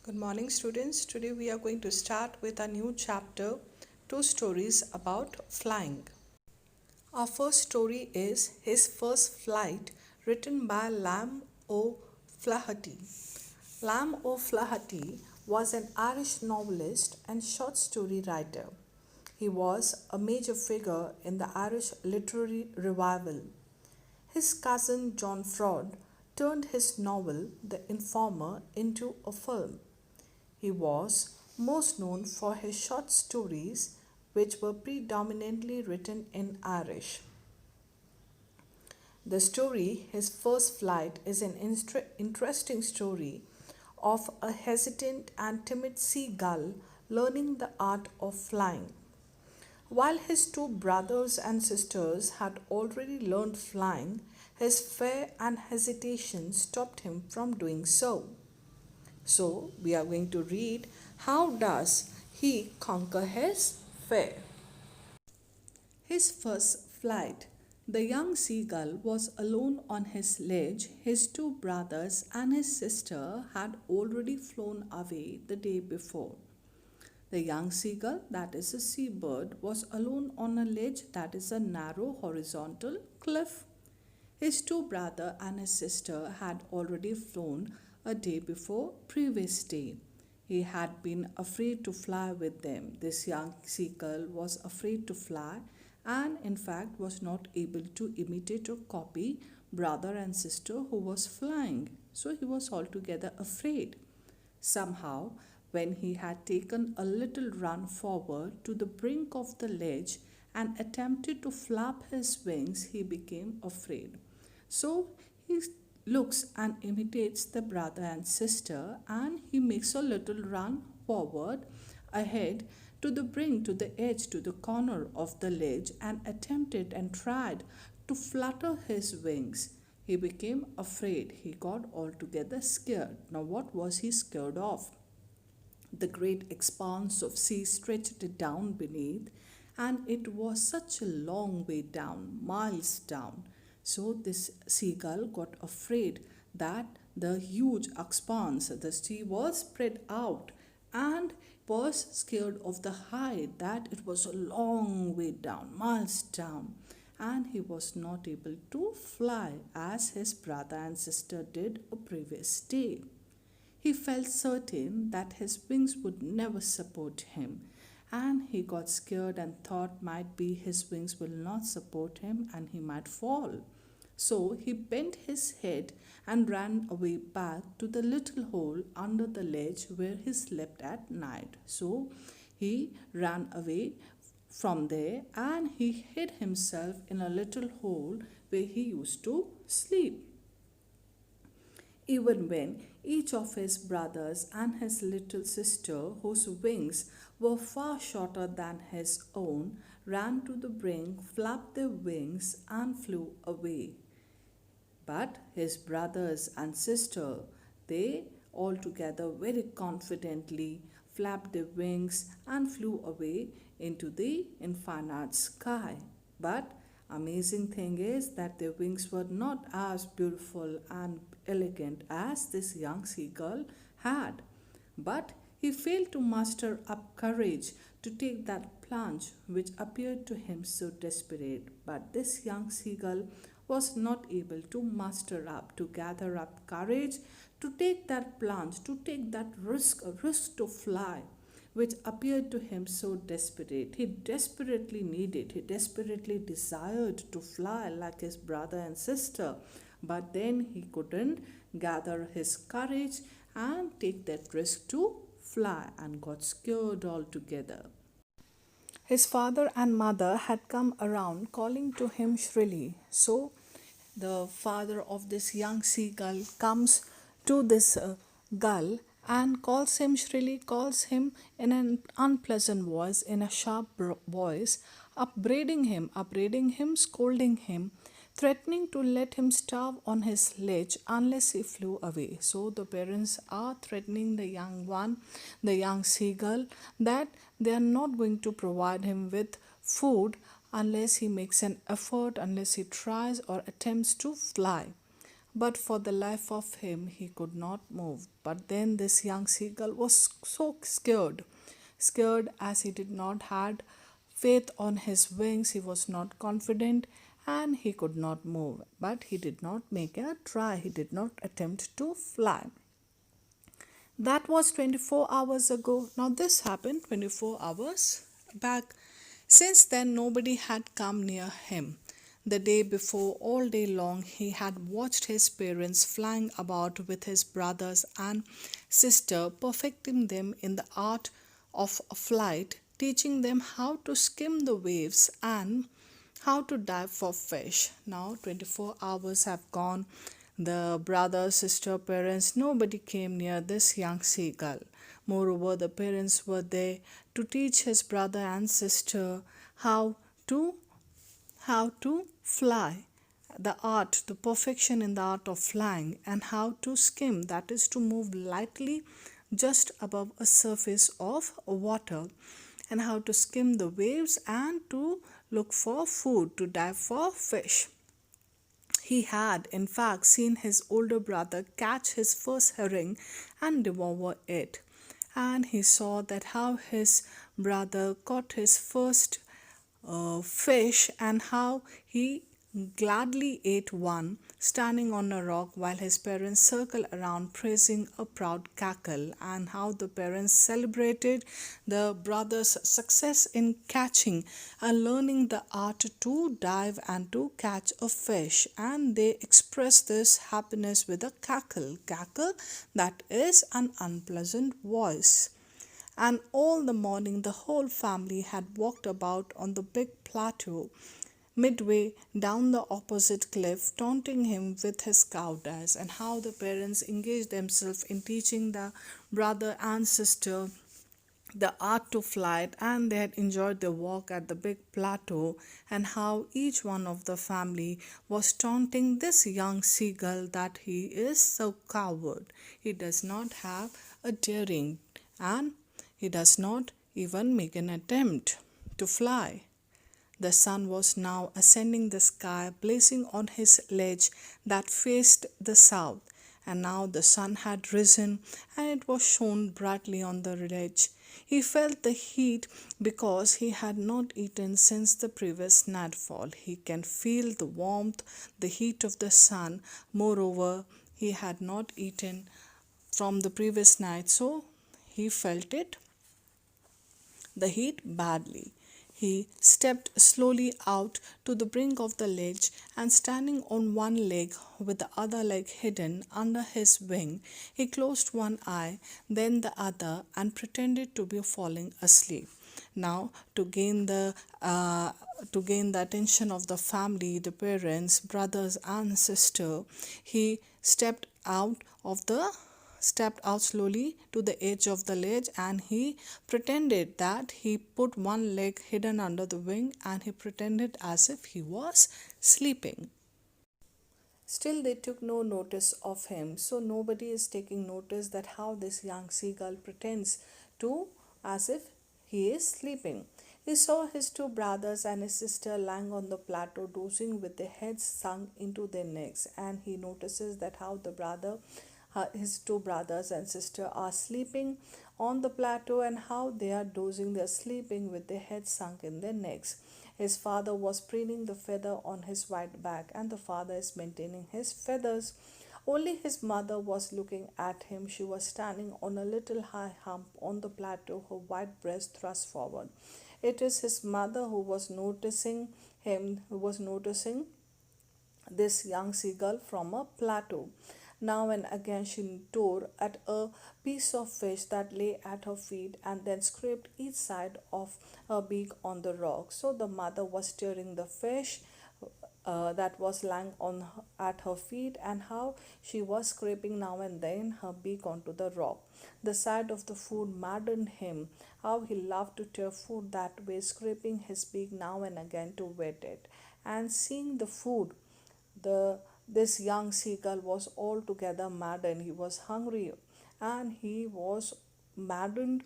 Good morning, students. Today we are going to start with a new chapter, two stories about flying. Our first story is His First Flight, written by Lamb O'Flaherty. Lamb O'Flaherty was an Irish novelist and short story writer. He was a major figure in the Irish literary revival. His cousin John Froude turned his novel The Informer into a film. He was most known for his short stories, which were predominantly written in Irish. The story, His First Flight, is an interesting story of a hesitant and timid seagull learning the art of flying. While his two brothers and sisters had already learned flying, his fear and hesitation stopped him from doing so. So, we are going to read how does he conquer his fear. His first flight. The young seagull was alone on his ledge. His two brothers and his sister had already flown away the day before. The young seagull, that is a seabird, was alone on a ledge, that is a narrow horizontal cliff. His two brother and his sister had already flown a day before previous day. He had been afraid to fly with them. This young seagull was afraid to fly and in fact was not able to imitate or copy brother and sister who was flying. So he was altogether afraid. Somehow, when he had taken a little run forward to the brink of the ledge and attempted to flap his wings, he became afraid. So he looks and imitates the brother and sister, and he makes a little run forward ahead to the brink, to the edge, to the corner of the ledge, and attempted and tried to flutter his wings. He became afraid. He got altogether scared. Now, what was he scared of? The great expanse of sea stretched down beneath, and it was such a long way down, miles down. So this seagull got afraid that the huge expanse, the sea was spread out, and was scared of the height, that it was a long way down, miles down, and he was not able to fly as his brother and sister did a previous day. He felt certain that his wings would never support him, and he got scared and thought might be his wings will not support him and he might fall. So he bent his head and ran away back to the little hole under the ledge where he slept at night. So he ran away from there and he hid himself in a little hole where he used to sleep. Even when each of his brothers and his little sister, whose wings were far shorter than his own, ran to the brink, flapped their wings, and flew away. But his brothers and sister, they altogether very confidently flapped their wings and flew away into the infinite sky. But amazing thing is that their wings were not as beautiful and elegant as this young seagull had. But he failed to muster up courage to take that plunge which appeared to him so desperate. But this young seagull was not able to muster up, to gather up courage to take that plunge, to take that risk, a risk to fly, which appeared to him so desperate. He desperately needed, he desperately desired to fly like his brother and sister, but then he couldn't gather his courage and take that risk to fly and got scared altogether. His father and mother had come around calling to him shrilly. So the father of this young seagull comes to this gull and calls him shrilly, calls him in an unpleasant voice, in a sharp voice, upbraiding him, scolding him, threatening to let him starve on his ledge unless he flew away. So the parents are threatening the young one, the young seagull, that they are not going to provide him with food unless he makes an effort, unless he tries or attempts to fly. but for the life of him he could not move. But then this young seagull was so scared as he did not had faith on his wings, he was not confident and he could not move. But he did not make a try, he did not attempt to fly. That was 24 hours ago. Now, this happened 24 hours back. Since then, nobody had come near him. The day before, all day long, he had watched his parents flying about with his brothers and sister, perfecting them in the art of flight, teaching them how to skim the waves and how to dive for fish. Now 24 hours have gone. The brother, sister, parents, nobody came near this young seagull. Moreover, the parents were there to teach his brother and sister how to fly, the art, the perfection in the art of flying, and how to skim, that is to move lightly just above a surface of water, and how to skim the waves and to look for food, to dive for fish. He had, in fact, seen his older brother catch his first herring and devour it. And he saw that how his brother caught his first fish and how he gladly ate one, standing on a rock while his parents circled around praising a proud cackle, and how the parents celebrated the brother's success in catching and learning the art to dive and to catch a fish, and they expressed this happiness with a cackle that is an unpleasant voice. And all the morning the whole family had walked about on the big plateau midway down the opposite cliff, taunting him with his cowardice, and how the parents engaged themselves in teaching the brother and sister the art to fly, and they had enjoyed their walk at the big plateau, and how each one of the family was taunting this young seagull that he is so coward, he does not have a daring, and he does not even make an attempt to fly. The sun was now ascending the sky, blazing on his ledge that faced the south. And now the sun had risen, and it was shone brightly on the ledge. He felt the heat because he had not eaten since the previous nightfall. He can feel the warmth, the heat of the sun. Moreover, he had not eaten from the previous night, so he felt the heat badly. He stepped slowly out to the brink of the ledge, and standing on one leg with the other leg hidden under his wing, he closed one eye, then the other, and pretended to be falling asleep. Now, to gain the attention of the family, the parents, brothers, and sister, he stepped out slowly to the edge of the ledge, and he pretended that he put one leg hidden under the wing, and he pretended as if he was sleeping. Still, they took no notice of him, so nobody is taking notice that how this young seagull pretends to as if he is sleeping. He saw his two brothers and his sister lying on the plateau, dozing with their heads sunk into their necks, and he notices that how his two brothers and sister are sleeping on the plateau, and how they are dozing, they are sleeping with their heads sunk in their necks. His father was preening the feather on his white back, and the father is maintaining his feathers. Only his mother was looking at him. She was standing on a little high hump on the plateau, her white breast thrust forward. It is his mother who was noticing this young seagull from a plateau. Now and again she tore at a piece of fish that lay at her feet, and then scraped each side of her beak on the rock. So the mother was tearing the fish that was lying at her feet, and how she was scraping now and then her beak onto the rock. The sight of the food maddened him. How he loved to tear food that way, scraping his beak now and again to wet it. And seeing the food, the this young seagull was altogether maddened. He was hungry, and he was maddened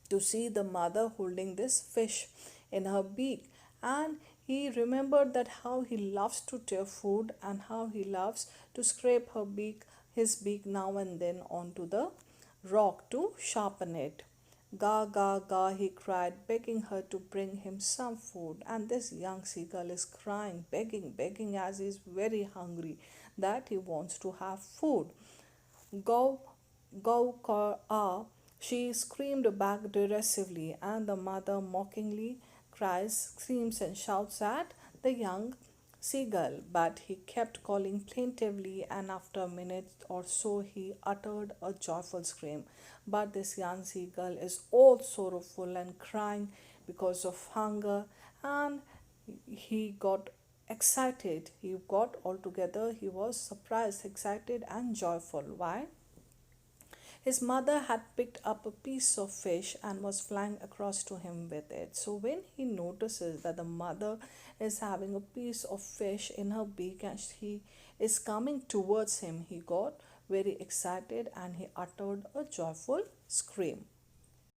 to see the mother holding this fish in her beak, and He remembered that how he loves to tear food and how he loves to scrape his beak now and then onto the rock to sharpen it. Ga, ga, ga, he cried, begging her to bring him some food. And this young seagull is crying, begging as he's very hungry that he wants to have food. Go, go, ah, she screamed back derisively, and the mother mockingly cries, screams, and shouts at the young seagull. But he kept calling plaintively, and after a minute or so, he uttered a joyful scream. But this young seagull is all sorrowful and crying because of hunger, and he got excited. He got altogether, he was surprised, excited, and joyful. Why? His mother had picked up a piece of fish and was flying across to him with it. So, when he notices that the mother is having a piece of fish in her beak and he is coming towards him, he got very excited and he uttered a joyful scream.